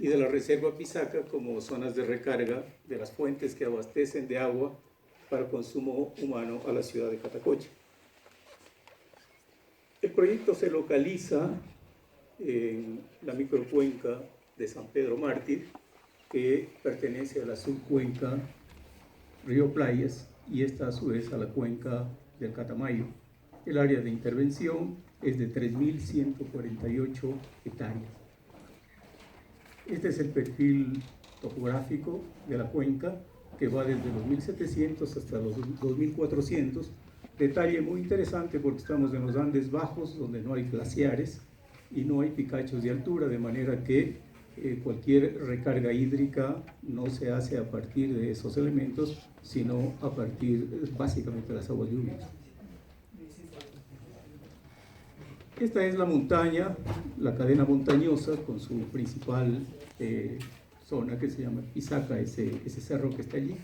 y de la reserva Pisaca como zonas de recarga de las fuentes que abastecen de agua para consumo humano a la ciudad de Catacocha. El proyecto se localiza en la microcuenca de San Pedro Mártir, que pertenece a la subcuenca Río Playas y esta a su vez a la cuenca del Catamayo. El área de intervención es de 3.148 hectáreas. Este es el perfil topográfico de la cuenca, que va desde los 1.700 hasta los 2.400. Detalle muy interesante porque estamos en los Andes bajos, donde no hay glaciares y no hay picachos de altura, de manera que cualquier recarga hídrica no se hace a partir de esos elementos, sino a partir básicamente de las aguas lluvias. Esta es la montaña, la cadena montañosa, con su principal zona que se llama Pisaca, ese cerro que está allí,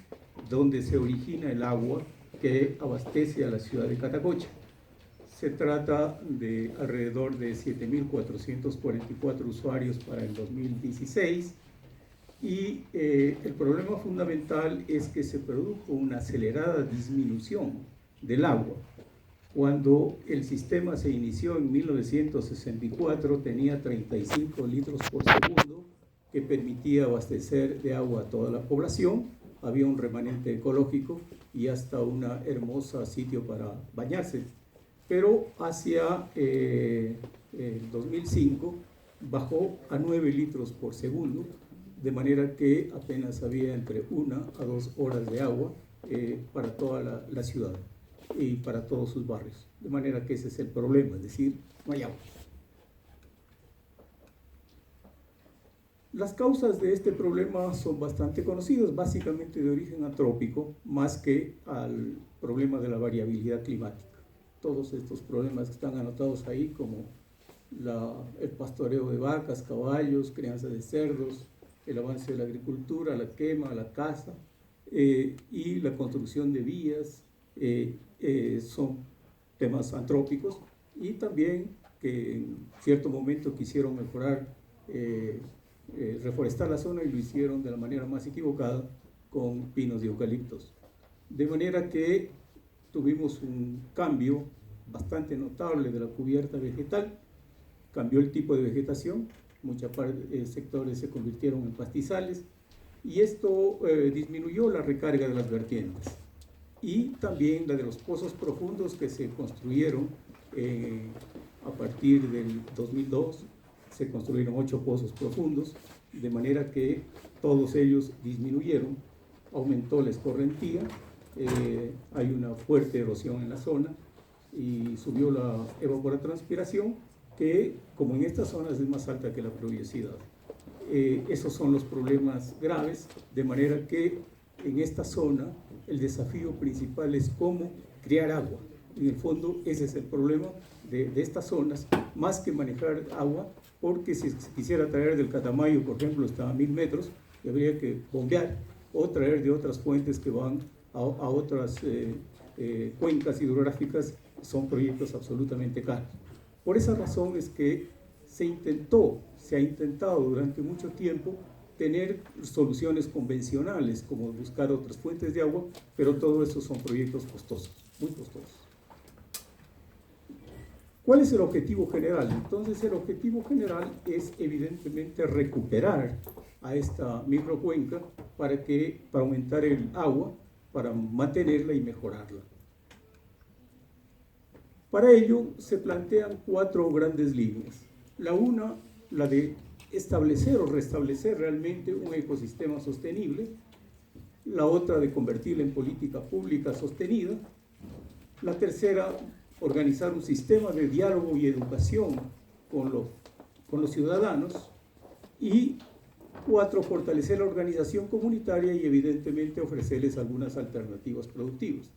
donde se origina el agua que abastece a la ciudad de Catacocha. Se trata de alrededor de 7.444 usuarios para el 2016 y el problema fundamental es que se produjo una acelerada disminución del agua. Cuando el sistema se inició en 1964 tenía 35 litros por segundo que permitía abastecer de agua a toda la población, había un remanente ecológico y hasta un hermoso sitio para bañarse. Pero hacia el 2005 bajó a 9 litros por segundo, de manera que apenas había entre 1 a 2 horas de agua para toda la ciudad y para todos sus barrios. De manera que ese es el problema, es decir, no hay agua. Las causas de este problema son bastante conocidas, básicamente de origen antrópico, más que al problema de la variabilidad climática. Todos estos problemas que están anotados ahí, como el pastoreo de vacas, caballos, crianza de cerdos, el avance de la agricultura, la quema, la caza y la construcción de vías, son temas antrópicos, y también que en cierto momento quisieron mejorar, reforestar la zona y lo hicieron de la manera más equivocada con pinos y eucaliptos. De manera que tuvimos un cambio bastante notable de la cubierta vegetal, cambió el tipo de vegetación, muchos sectores se convirtieron en pastizales y esto disminuyó la recarga de las vertientes y también la de los pozos profundos que se construyeron a partir del 2002. Se construyeron 8 pozos profundos, de manera que todos ellos disminuyeron, aumentó la escorrentía, hay una fuerte erosión en la zona y subió la evapotranspiración, que como en estas zonas es más alta que la pluviosidad. Esos son los problemas graves, de manera que en esta zona el desafío principal es cómo crear agua. En el fondo ese es el problema de estas zonas, más que manejar agua, porque si se quisiera traer del Catamayo, por ejemplo, hasta 1.000 metros, habría que bombear o traer de otras fuentes que van a otras cuencas hidrográficas. Son proyectos absolutamente caros. Por esa razón es que se ha intentado durante mucho tiempo tener soluciones convencionales, como buscar otras fuentes de agua, pero todo eso son proyectos costosos, muy costosos. ¿Cuál es el objetivo general? Entonces, el objetivo general es evidentemente recuperar a esta microcuenca para aumentar el agua, para mantenerla y mejorarla. Para ello se plantean 4 grandes líneas. La de establecer o restablecer realmente un ecosistema sostenible. La otra de convertirla en política pública sostenida. La tercera, organizar un sistema de diálogo y educación con los ciudadanos. Y 4, fortalecer la organización comunitaria y evidentemente ofrecerles algunas alternativas productivas.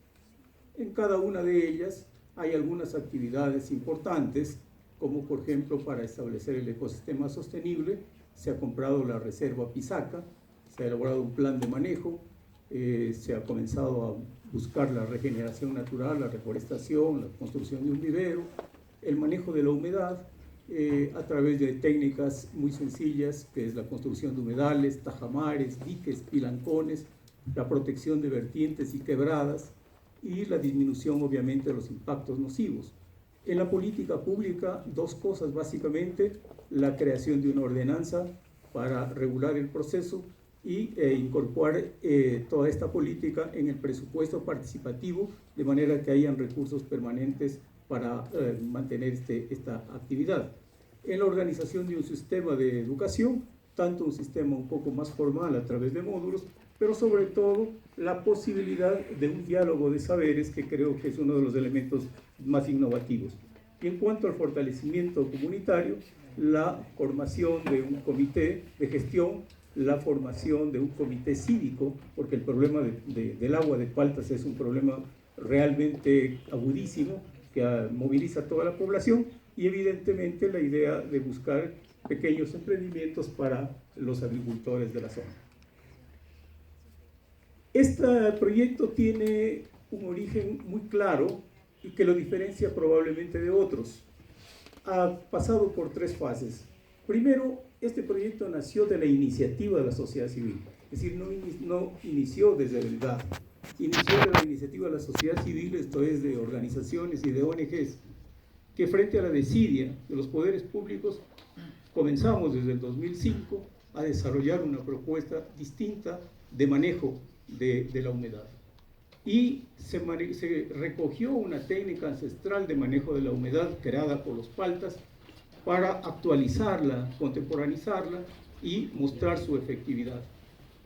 En cada una de ellas hay algunas actividades importantes, como por ejemplo para establecer el ecosistema sostenible se ha comprado la reserva Pisaca, se ha elaborado un plan de manejo, se ha comenzado a buscar la regeneración natural, la reforestación, la construcción de un vivero, el manejo de la humedad, a través de técnicas muy sencillas, que es la construcción de humedales, tajamares, diques, pilancones, la protección de vertientes y quebradas y la disminución, obviamente, de los impactos nocivos. En la política pública, dos cosas básicamente: la creación de una ordenanza para regular el proceso y incorporar toda esta política en el presupuesto participativo, de manera que hayan recursos permanentes para mantener esta actividad. En la organización de un sistema de educación, tanto un sistema un poco más formal a través de módulos, pero sobre todo la posibilidad de un diálogo de saberes, que creo que es uno de los elementos más innovativos. Y en cuanto al fortalecimiento comunitario, la formación de un comité de gestión, la formación de un comité cívico, porque el problema del agua de Paltas es un problema realmente agudísimo, que moviliza a toda la población, y evidentemente la idea de buscar pequeños emprendimientos para los agricultores de la zona. Este proyecto tiene un origen muy claro y que lo diferencia probablemente de otros. Ha pasado por tres fases. Primero, este proyecto nació de la iniciativa de la sociedad civil, es decir, no inició desde el GAD, inició de la iniciativa de la sociedad civil, esto es, de organizaciones y de ONGs, que frente a la desidia de los poderes públicos comenzamos desde el 2005 a desarrollar una propuesta distinta de manejo de la humedad. Y se recogió una técnica ancestral de manejo de la humedad creada por los Paltas para actualizarla, contemporaneizarla y mostrar su efectividad.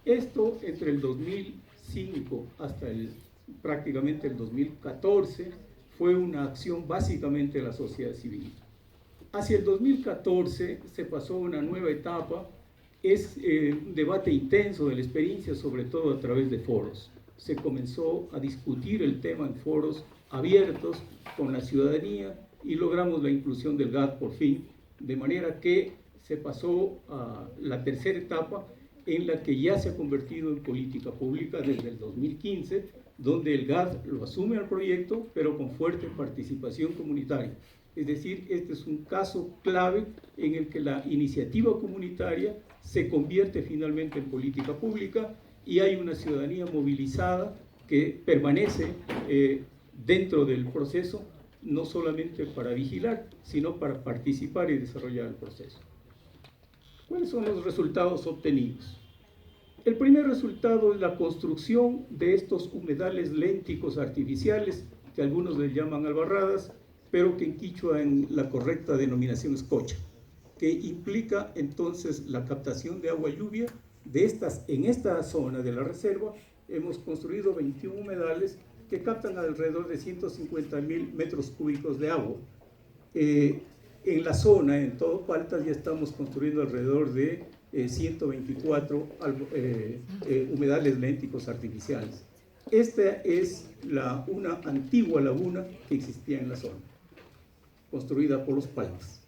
Esto entre el 2005 hasta prácticamente el 2014 fue una acción básicamente de la sociedad civil. Hacia el 2014 se pasó a una nueva etapa, es un debate intenso de la experiencia, sobre todo a través de foros. Se comenzó a discutir el tema en foros abiertos con la ciudadanía y logramos la inclusión del GAD por fin, de manera que se pasó a la tercera etapa, en la que ya se ha convertido en política pública desde el 2015, donde el GAD lo asume al proyecto, pero con fuerte participación comunitaria. Es decir, este es un caso clave en el que la iniciativa comunitaria se convierte finalmente en política pública y hay una ciudadanía movilizada que permanece dentro del proceso, no solamente para vigilar, sino para participar y desarrollar el proceso. ¿Cuáles son los resultados obtenidos? El primer resultado es la construcción de estos humedales lénticos artificiales, que algunos les llaman albarradas, pero que en quichua en la correcta denominación es cocha, que implica entonces la captación de agua lluvia en esta zona de la reserva. Hemos construido 21 humedales que captan alrededor de 150.000 metros cúbicos de agua. En la zona, en todo Paltas, ya estamos construyendo alrededor de 124 humedales lénticos artificiales. Esta es una antigua laguna que existía en la zona, construida por los Paltas.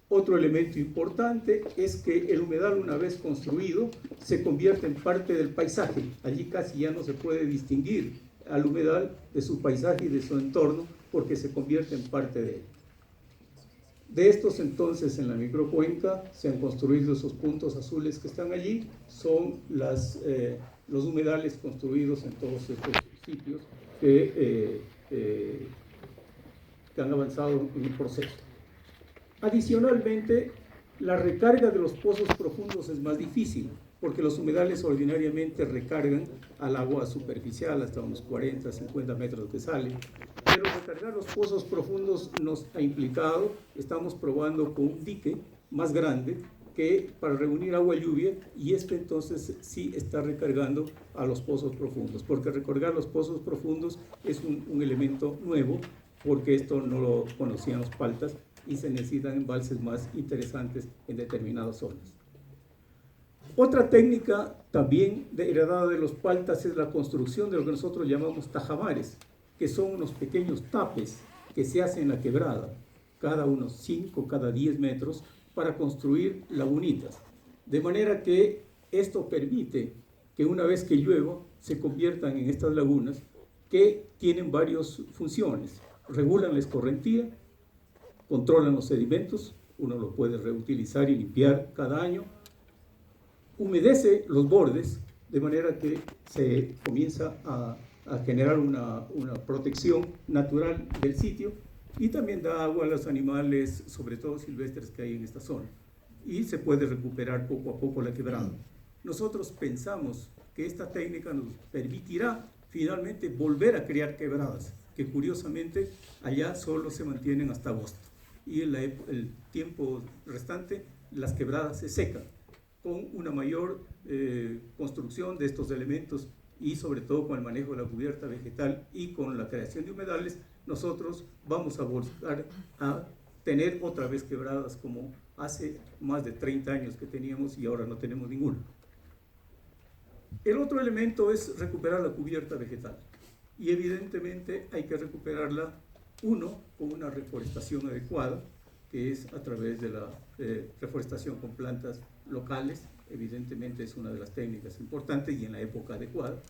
Otro elemento importante es que el humedal, una vez construido, se convierte en parte del paisaje. Allí casi ya no se puede distinguir al humedal de su paisaje y de su entorno, porque se convierte en parte de él. De estos, entonces, en la microcuenca se han construido esos puntos azules que están allí, son los humedales construidos en todos estos sitios que han avanzado en el proceso. Adicionalmente, la recarga de los pozos profundos es más difícil, porque los humedales ordinariamente recargan al agua superficial hasta unos 40, 50 metros que sale. Pero recargar los pozos profundos nos ha implicado, estamos probando con un dique más grande que para reunir agua lluvia, y entonces sí está recargando a los pozos profundos, porque recargar los pozos profundos es un elemento nuevo, porque esto no lo conocían los Paltas y se necesitan embalses más interesantes en determinadas zonas. Otra técnica también heredada de los Paltas es la construcción de lo que nosotros llamamos tajamares, que son unos pequeños tapes que se hacen en la quebrada, cada unos 5, cada 10 metros, para construir lagunitas. De manera que esto permite que una vez que llueva se conviertan en estas lagunas, que tienen varias funciones. Regulan la escorrentía, controlan los sedimentos, uno lo puede reutilizar y limpiar cada año. Humedece los bordes, de manera que se comienza a generar una protección natural del sitio, y también da agua a los animales, sobre todo silvestres, que hay en esta zona. Y se puede recuperar poco a poco la quebrada. Nosotros pensamos que esta técnica nos permitirá finalmente volver a crear quebradas, que curiosamente allá solo se mantienen hasta agosto. Y en el tiempo restante las quebradas se secan, con una mayor construcción de estos elementos y sobre todo con el manejo de la cubierta vegetal y con la creación de humedales, nosotros vamos a buscar a tener otra vez quebradas como hace más de 30 años que teníamos y ahora no tenemos ninguna. El otro elemento es recuperar la cubierta vegetal, y evidentemente hay que recuperarla, uno, con una reforestación adecuada, que es a través de la reforestación con plantas locales. Evidentemente es una de las técnicas importantes y en la época adecuada.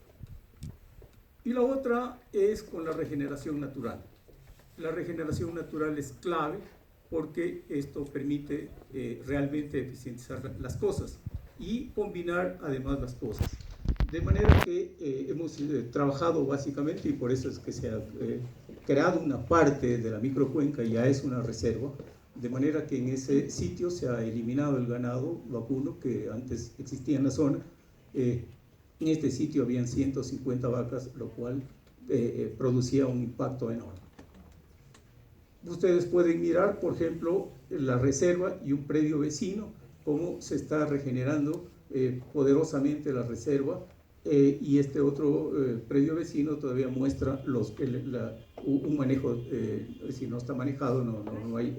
Y la otra es con la regeneración natural. La regeneración natural es clave porque esto permite realmente eficientizar las cosas y combinar además las cosas. De manera que hemos trabajado básicamente, y por eso es que se ha creado una parte de la microcuenca, ya es una reserva, de manera que en ese sitio se ha eliminado el ganado vacuno que antes existía en la zona. En este sitio habían 150 vacas, lo cual producía un impacto enorme. Ustedes pueden mirar, por ejemplo, la reserva y un predio vecino, cómo se está regenerando poderosamente la reserva, y este otro predio vecino todavía muestra un manejo, si no está manejado, no hay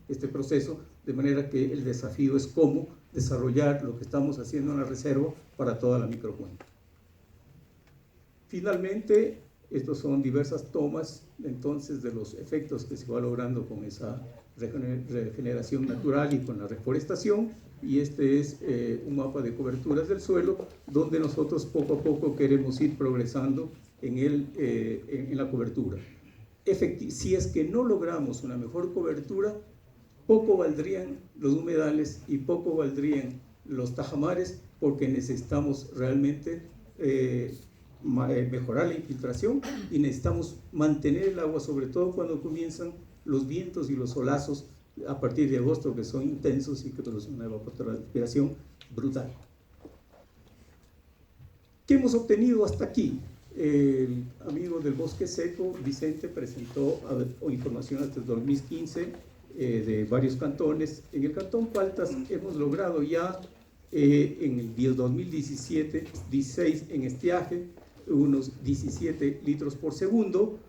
este proceso, de manera que el desafío es cómo desarrollar lo que estamos haciendo en la reserva para toda la microcuenca. Finalmente, estos son diversas tomas entonces de los efectos que se va logrando con esa regeneración natural y con la reforestación, y este es un mapa de coberturas del suelo donde nosotros poco a poco queremos ir progresando en la cobertura. Si es que no logramos una mejor cobertura, poco valdrían los humedales y poco valdrían los tajamares, porque necesitamos realmente mejorar la infiltración y necesitamos mantener el agua, sobre todo cuando comienzan los vientos y los solazos a partir de agosto, que son intensos y que producen una evapotranspiración brutal. ¿Qué hemos obtenido hasta aquí? El amigo del Bosque Seco, Vicente, presentó información hasta el 2015 de varios cantones. En el cantón Paltas hemos logrado ya en el 2017, 16 en estiaje, unos 17 litros por segundo,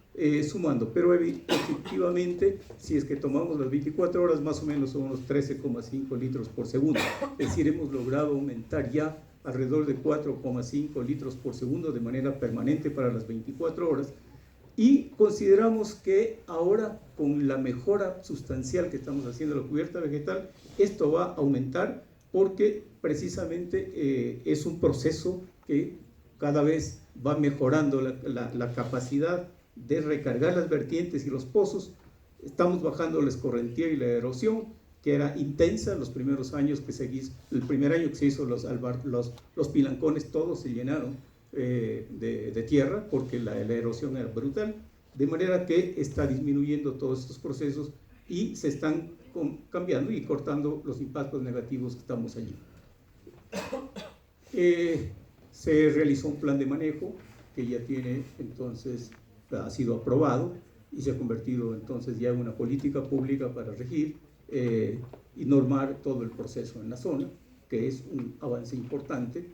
sumando, pero efectivamente, si es que tomamos las 24 horas, más o menos son unos 13,5 litros por segundo. Es decir, hemos logrado aumentar ya alrededor de 4,5 litros por segundo de manera permanente para las 24 horas. Y consideramos que ahora, con la mejora sustancial que estamos haciendo de la cubierta vegetal, esto va a aumentar, porque precisamente es un proceso que cada vez va mejorando la capacidad de recargar las vertientes y los pozos. Estamos bajando la escorrentía y la erosión, que era intensa los primeros años el primer año que se hizo los pilancones, todos se llenaron de tierra, porque la erosión era brutal, de manera que está disminuyendo todos estos procesos y se están cambiando y cortando los impactos negativos que estamos allí. Se realizó un plan de manejo que ya ha sido aprobado y se ha convertido entonces ya en una política pública para regir y normar todo el proceso en la zona, que es un avance importante.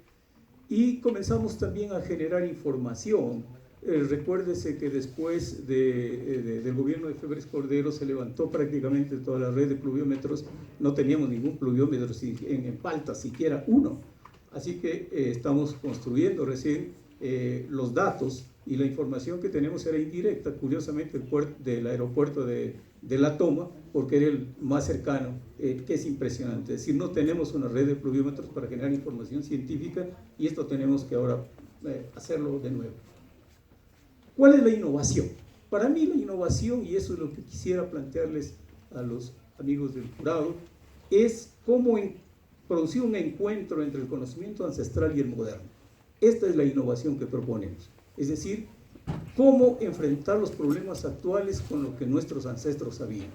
Y comenzamos también a generar información. Recuérdese que después del gobierno de Febres Cordero se levantó prácticamente toda la red de pluviómetros. No teníamos ningún pluviómetro en Palta, siquiera uno. Así que estamos construyendo recién los datos, y la información que tenemos era indirecta, curiosamente del aeropuerto de La Toma, porque era el más cercano, que es impresionante. Es decir, no tenemos una red de pluviómetros para generar información científica, y esto tenemos que ahora hacerlo de nuevo. ¿Cuál es la innovación? Para mí la innovación, y eso es lo que quisiera plantearles amigos del jurado, es cómo producir un encuentro entre el conocimiento ancestral y el moderno. Esta es la innovación que proponemos, es decir, cómo enfrentar los problemas actuales con lo que nuestros ancestros sabían.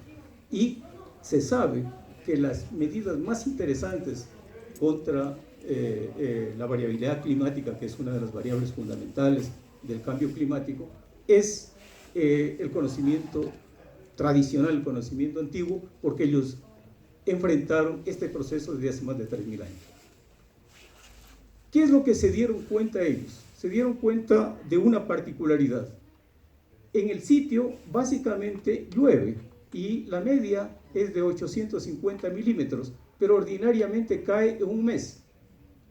Y se sabe que las medidas más interesantes contra la variabilidad climática, que es una de las variables fundamentales del cambio climático, es el conocimiento tradicional, el conocimiento antiguo, porque ellos enfrentaron este proceso desde hace más de 3.000 años. ¿Qué es lo que se dieron cuenta ellos? Se dieron cuenta de una particularidad. En el sitio básicamente llueve y la media es de 850 milímetros, pero ordinariamente cae en un mes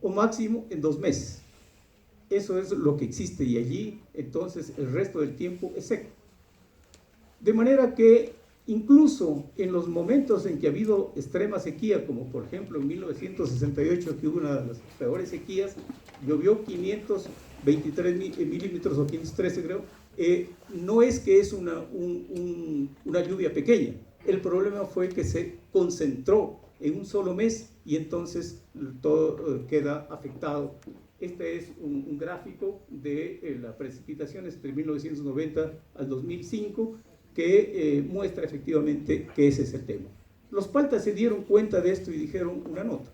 o máximo en 2 meses. Eso es lo que existe y allí entonces el resto del tiempo es seco. De manera que incluso en los momentos en que ha habido extrema sequía, como por ejemplo en 1968, que hubo una de las peores sequías, llovió 523 milímetros o 513 creo, no es que es una lluvia pequeña, el problema fue que se concentró en un solo mes y entonces todo queda afectado. Este es un gráfico de las precipitaciones entre 1990 al 2005 que muestra efectivamente que ese es el tema. Los paltas se dieron cuenta de esto y dijeron una nota,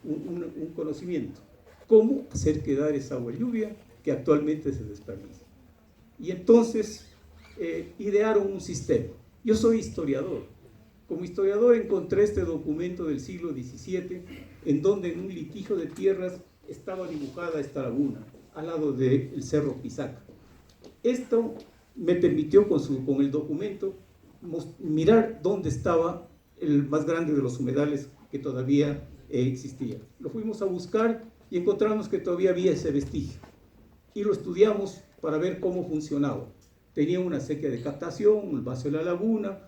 un conocimiento, cómo hacer quedar esa agua de lluvia que actualmente se desperdicia. Y entonces idearon un sistema. Yo soy historiador. Como historiador encontré este documento del siglo XVII en donde en un litigio de tierras estaba dibujada esta laguna al lado del cerro Pisaca. Esto me permitió con el documento mirar dónde estaba el más grande de los humedales que todavía existía. Lo fuimos a buscar y encontramos que todavía había ese vestigio y lo estudiamos para ver cómo funcionaba. Tenía una sequía de captación, el vaso de la laguna,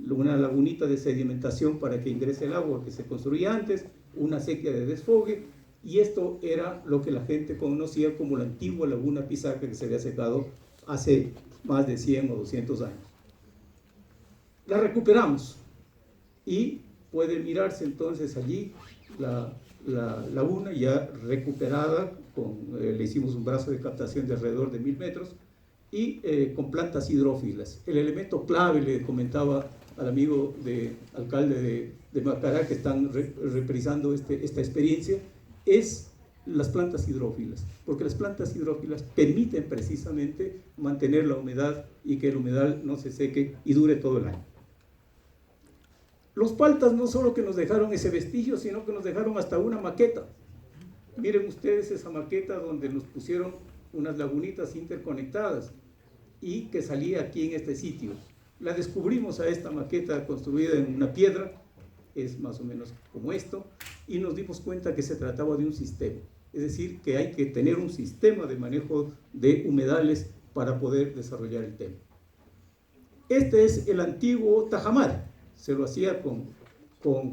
una lagunita de sedimentación para que ingrese el agua que se construía antes, una sequía de desfogue, y esto era lo que la gente conocía como la antigua laguna Pisaca, que se había secado hace más de 100 o 200 años. La recuperamos y puede mirarse entonces allí la laguna ya recuperada, le hicimos un brazo de captación de alrededor de 1000 metros y con plantas hidrófilas. El elemento clave, le comentaba al amigo alcalde de Macará, que están reprisando esta experiencia, es las plantas hidrófilas, porque las plantas hidrófilas permiten precisamente mantener la humedad y que el humedal no se seque y dure todo el año. Los paltas no solo que nos dejaron ese vestigio, sino que nos dejaron hasta una maqueta. Miren ustedes esa maqueta donde nos pusieron unas lagunitas interconectadas y que salía aquí en este sitio. La descubrimos a esta maqueta construida en una piedra, es más o menos como esto, y nos dimos cuenta que se trataba de un sistema. Es decir, que hay que tener un sistema de manejo de humedales para poder desarrollar el tema. Este es el antiguo tajamar. Se lo hacía con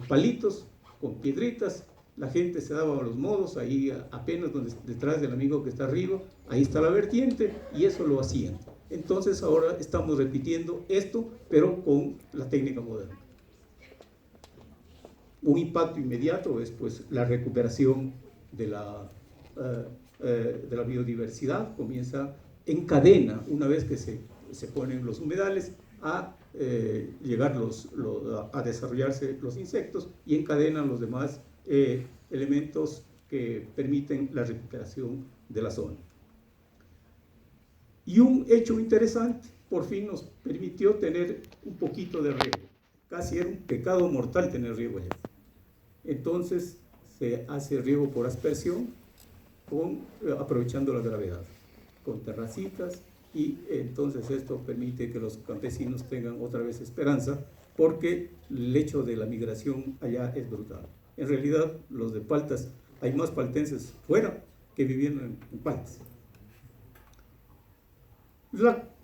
palitos, con piedritas. La gente se daba los modos, ahí apenas detrás del amigo que está arriba, ahí está la vertiente, y eso lo hacían. Entonces ahora estamos repitiendo esto, pero con la técnica moderna. Un impacto inmediato es pues la recuperación de la biodiversidad. Comienza en cadena, una vez que se ponen los humedales, a llegar a desarrollarse los insectos, y encadenan los demás elementos que permiten la recuperación de la zona. Y un hecho interesante, por fin nos permitió tener un poquito de riego. Casi era un pecado mortal tener riego allá. Entonces se hace riego por aspersión, aprovechando la gravedad, con terracitas, y entonces esto permite que los campesinos tengan otra vez esperanza, porque el hecho de la migración allá es brutal. En realidad, los de Paltas, hay más paltenses fuera que viviendo en Paltas.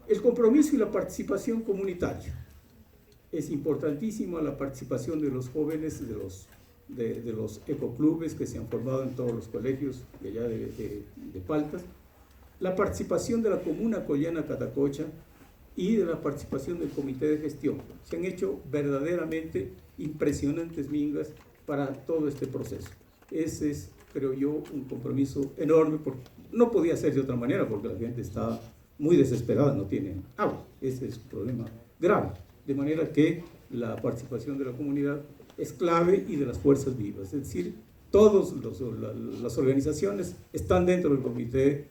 El compromiso y la participación comunitaria. Es importantísima la participación de los jóvenes, de los ecoclubes que se han formado en todos los colegios de allá de Paltas. La participación de la comuna Collana Catacocha y de la participación del comité de gestión. Se han hecho verdaderamente impresionantes mingas para todo este proceso. Ese es, creo yo, un compromiso enorme, porque no podía ser de otra manera, porque la gente está muy desesperada, no tienen agua. Ese es un problema grave. De manera que la participación de la comunidad es clave y de las fuerzas vivas. Es decir, todas las organizaciones están dentro del comité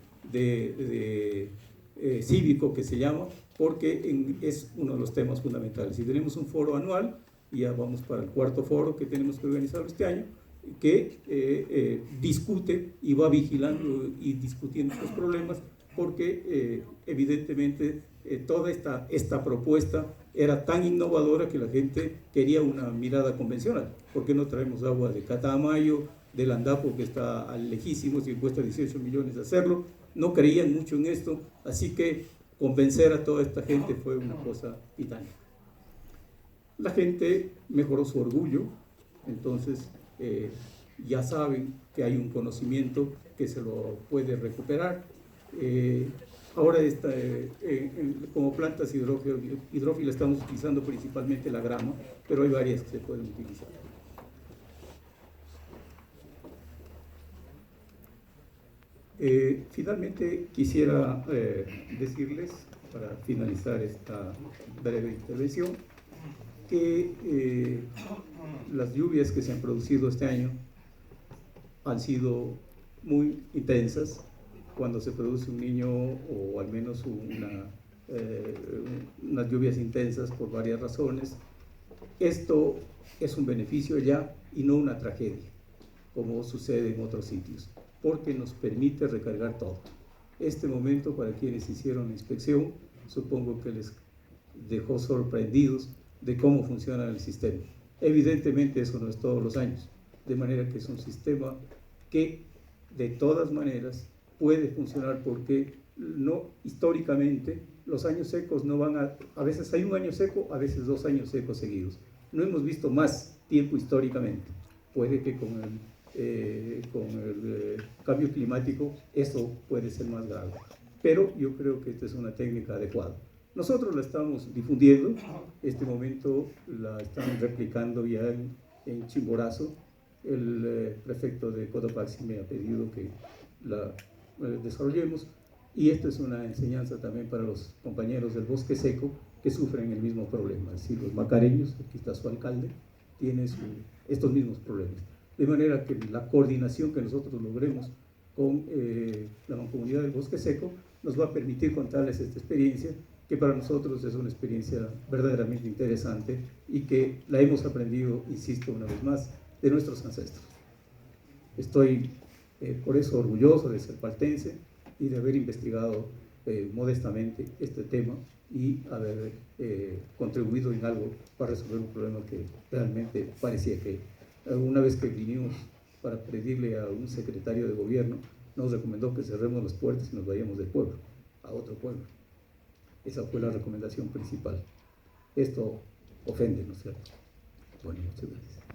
cívico que se llama, porque es uno de los temas fundamentales. Y tenemos un foro anual, y ya vamos para el cuarto foro que tenemos que organizar este año, que discute y va vigilando y discutiendo estos problemas, porque evidentemente toda esta propuesta era tan innovadora que la gente quería una mirada convencional. ¿Por qué no traemos agua de Catamayo, del Andapo, que está lejísimos y cuesta 18 millones hacerlo? No creían mucho en esto, así que convencer a toda esta gente fue una cosa titánica. La gente mejoró su orgullo, entonces ya saben que hay un conocimiento que se lo puede recuperar. Ahora como plantas hidrófilas estamos utilizando principalmente la grama, pero hay varias que se pueden utilizar. Finalmente quisiera decirles, para finalizar esta breve intervención, que las lluvias que se han producido este año han sido muy intensas. Cuando se produce un niño, o al menos unas lluvias intensas por varias razones, esto es un beneficio ya y no una tragedia, como sucede en otros sitios, porque nos permite recargar todo. Este momento, para quienes hicieron la inspección, supongo que les dejó sorprendidos de cómo funciona el sistema. Evidentemente eso no es todos los años, de manera que es un sistema que de todas maneras puede funcionar, porque no, históricamente los años secos no van a veces hay un año seco, a veces 2 años secos seguidos. No hemos visto más tiempo históricamente. Puede que con el cambio climático eso puede ser más grave, pero yo creo que esta es una técnica adecuada. Nosotros la estamos difundiendo, este momento la están replicando ya en Chimborazo. El prefecto de Cotopaxi me ha pedido que la desarrollemos, y esto es una enseñanza también para los compañeros del bosque seco que sufren el mismo problema. Es decir, los macareños, aquí está su alcalde, tiene estos mismos problemas. De manera que la coordinación que nosotros logremos con la Mancomunidad del Bosque Seco nos va a permitir contarles esta experiencia, que para nosotros es una experiencia verdaderamente interesante y que la hemos aprendido, insisto una vez más, de nuestros ancestros. Estoy por eso orgulloso de ser paltense y de haber investigado modestamente este tema y haber contribuido en algo para resolver un problema que realmente parecía que, una vez que vinimos para pedirle a un secretario de gobierno, nos recomendó que cerremos las puertas y nos vayamos del pueblo a otro pueblo. Esa fue la recomendación principal. Esto ofende, ¿no es cierto? Bueno, muchas gracias.